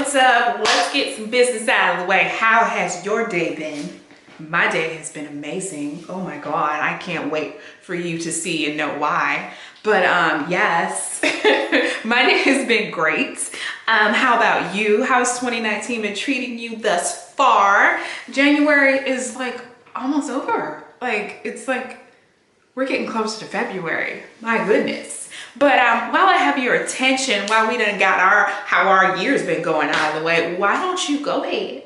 what's up? Let's get some business out of the way. How has your day been? My day has been amazing. Oh my God, I can't wait for you to see and know why. But yes, my day has been great. How about you? How's 2019 been treating you thus far? January is like almost over. Like, it's like we're getting closer to February. My goodness. But while I have your attention, while we done got how our year's been going out of the way, why don't you go ahead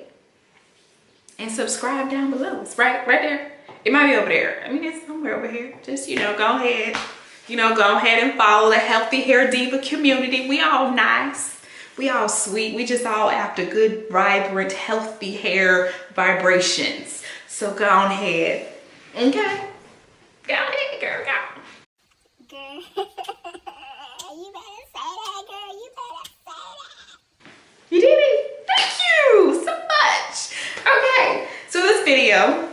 and subscribe down below? It's right there. It might be over there. I mean, it's somewhere over here. Just, go ahead. Go ahead and follow the Healthy Hair Diva community. We all nice. We all sweet. We just all after good, vibrant, healthy hair vibrations. So go ahead. Okay? Go ahead, girl. Go. Girl, you better say that, girl. You better say that. You did it. Thank you so much. Okay, so this video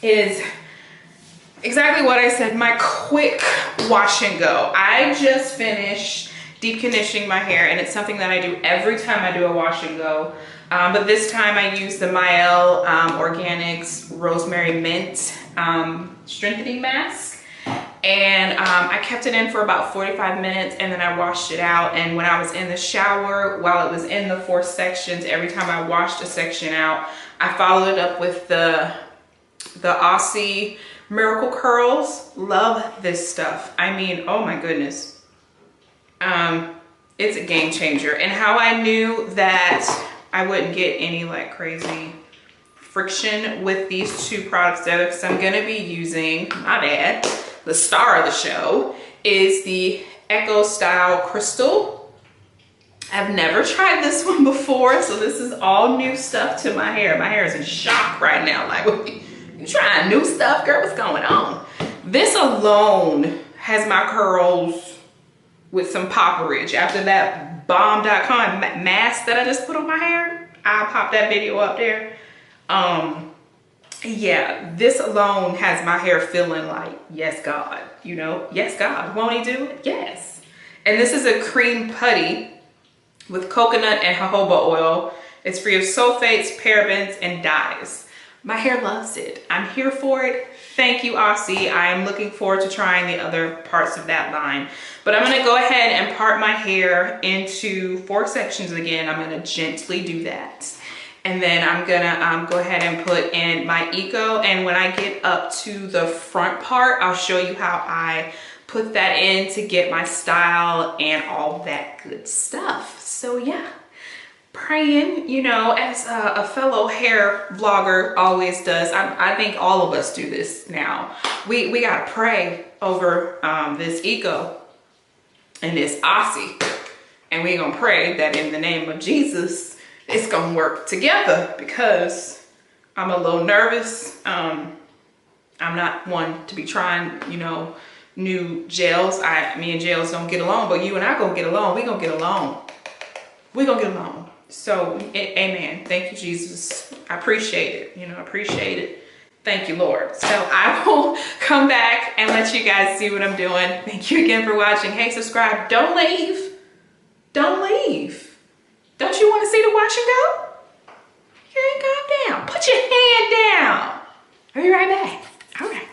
is exactly what I said, my quick wash and go. I just finished deep conditioning my hair, and it's something that I do every time I do a wash and go. But this time I used the Mielle Organics Rosemary Mint Strengthening Mask. And I kept it in for about 45 minutes, and then I washed it out. And when I was in the shower, while it was in the 4 sections, every time I washed a section out, I followed it up with the Aussie Miracle Curls. Love this stuff. I mean, oh my goodness. It's a game changer. And how I knew that I wouldn't get any like crazy friction with these two products together, because I'm gonna be using, my bad, the star of the show is the Echo Style Krystal. I've never tried this one before, so this is all new stuff to my hair. My hair is in shock right now. Like, you trying new stuff, girl? What's going on? This alone has my curls with some popperage. After that bomb.com mask that I just put on my hair, I'll pop that video up there. Yeah, this alone has my hair feeling like, yes, God, yes, God, won't he do it? Yes. And this is a cream putty with coconut and jojoba oil. It's free of sulfates, parabens, and dyes. My hair loves it. I'm here for it. Thank you, Aussie. I am looking forward to trying the other parts of that line. But I'm gonna go ahead and part my hair into 4 sections again. I'm gonna gently do that. And then I'm gonna go ahead and put in my Eco. And when I get up to the front part, I'll show you how I put that in to get my style and all that good stuff. So yeah, praying, as a fellow hair vlogger always does. I think all of us do this now. We gotta pray over this Eco and this Aussie. And we're gonna pray that in the name of Jesus, it's gonna work together, because I'm a little nervous. I'm not one to be trying, new gels. Me and gels don't get along, but you and I gonna get along. We gonna get along. We gonna get along. So, amen. Thank you, Jesus. I appreciate it. I appreciate it. Thank you, Lord. So I will come back and let you guys see what I'm doing. Thank you again for watching. Hey, subscribe. Don't leave. Don't leave. Don't you want to see the wash and go? You ain't calm down. Put your hand down. I'll be right back. All right.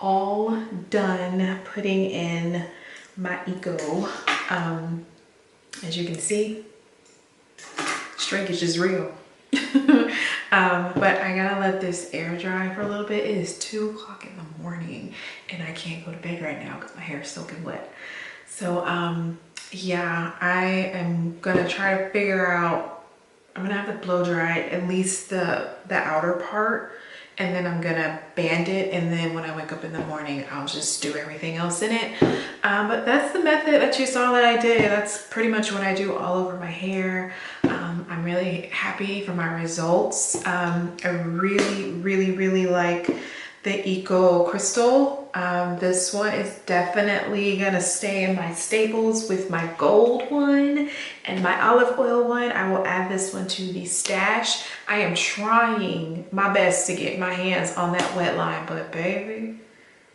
all done putting in my Eco. As you can see, shrinkage is real. But I gotta let this air dry for a little bit. It is 2 o'clock in the morning and I can't go to bed right now because my hair is soaking wet. So yeah, I am gonna try to figure out, I'm gonna have to blow dry at least the outer part, and then I'm gonna band it, and then when I wake up in the morning I'll just do everything else in it. But that's the method that you saw that I did. That's pretty much what I do all over my hair. I'm really happy for my results. I really like the Eco Krystal. This one is definitely gonna stay in my staples with my gold one and my olive oil one. I will add this one to the stash. I am trying my best to get my hands on that wet line, but baby,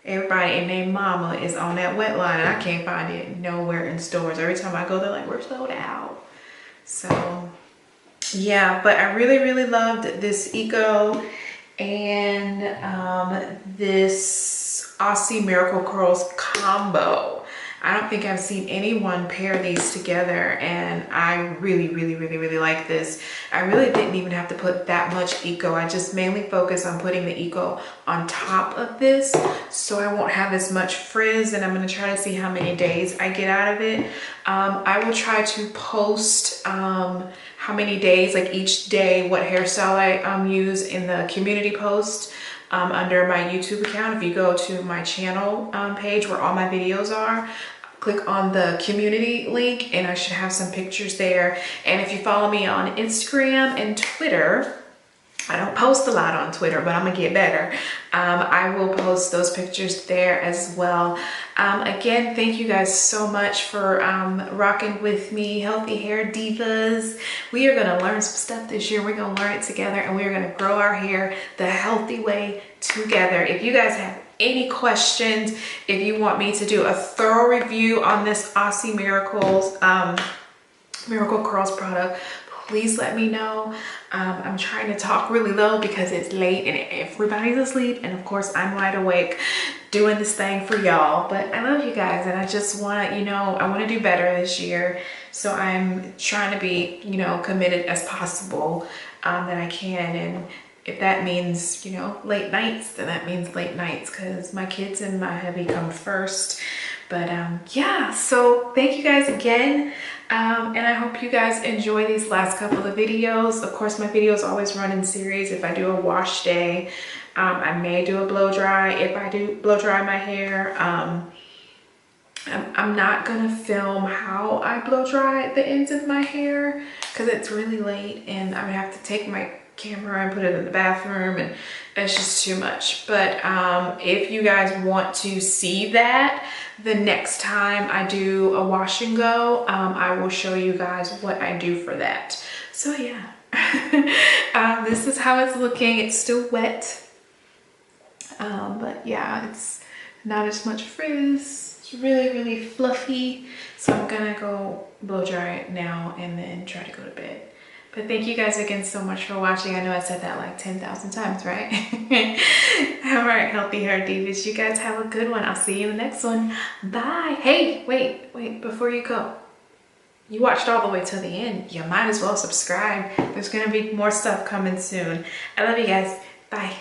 everybody and their mama is on that wet line and I can't find it nowhere in stores. Every time I go, they're like, we're sold out. So yeah, but I really loved this Eco and this Aussie Miracle Curls combo. I don't think I've seen anyone pair these together, and I really like this. I really didn't even have to put that much Eco. I just mainly focus on putting the Eco on top of this so I won't have as much frizz, and I'm going to try to see how many days I get out of it. I will try to post how many days, like each day, what hairstyle I use in the community post under my YouTube account. If you go to my channel page where all my videos are, click on the community link and I should have some pictures there. And if you follow me on Instagram and Twitter, I don't post a lot on Twitter, but I'm gonna get better. I will post those pictures there as well. Again, thank you guys so much for rocking with me, Healthy Hair Divas. We are gonna learn some stuff this year. We're gonna learn it together and we're gonna grow our hair the healthy way together. If you guys have any questions, if you want me to do a thorough review on this Aussie Miracle Curls product, please let me know. I'm trying to talk really low because it's late and everybody's asleep, and of course I'm wide awake doing this thing for y'all. But I love you guys and I just want to, I want to do better this year. So I'm trying to be, committed as possible that I can. And if that means, late nights, then that means late nights because my kids and my hubby come first. But yeah, so thank you guys again. And I hope you guys enjoy these last couple of videos. Of course, my videos always run in series. If I do a wash day, I may do a blow dry. If I do blow dry my hair, I'm not gonna film how I blow dry the ends of my hair because it's really late and I would have to take my camera and put it in the bathroom and it's just too much. But if you guys want to see that the next time I do a wash and go, I will show you guys what I do for that. So yeah, this is how it's looking. It's still wet, but yeah, it's not as much frizz. It's really fluffy. So I'm gonna go blow dry it now and then try to go to bed. But thank you guys again so much for watching. I know I said that like 10,000 times, right? All right, Healthy Hair Divas, you guys have a good one. I'll see you in the next one. Bye. Hey, wait, before you go. You watched all the way till the end. You might as well subscribe. There's gonna be more stuff coming soon. I love you guys. Bye.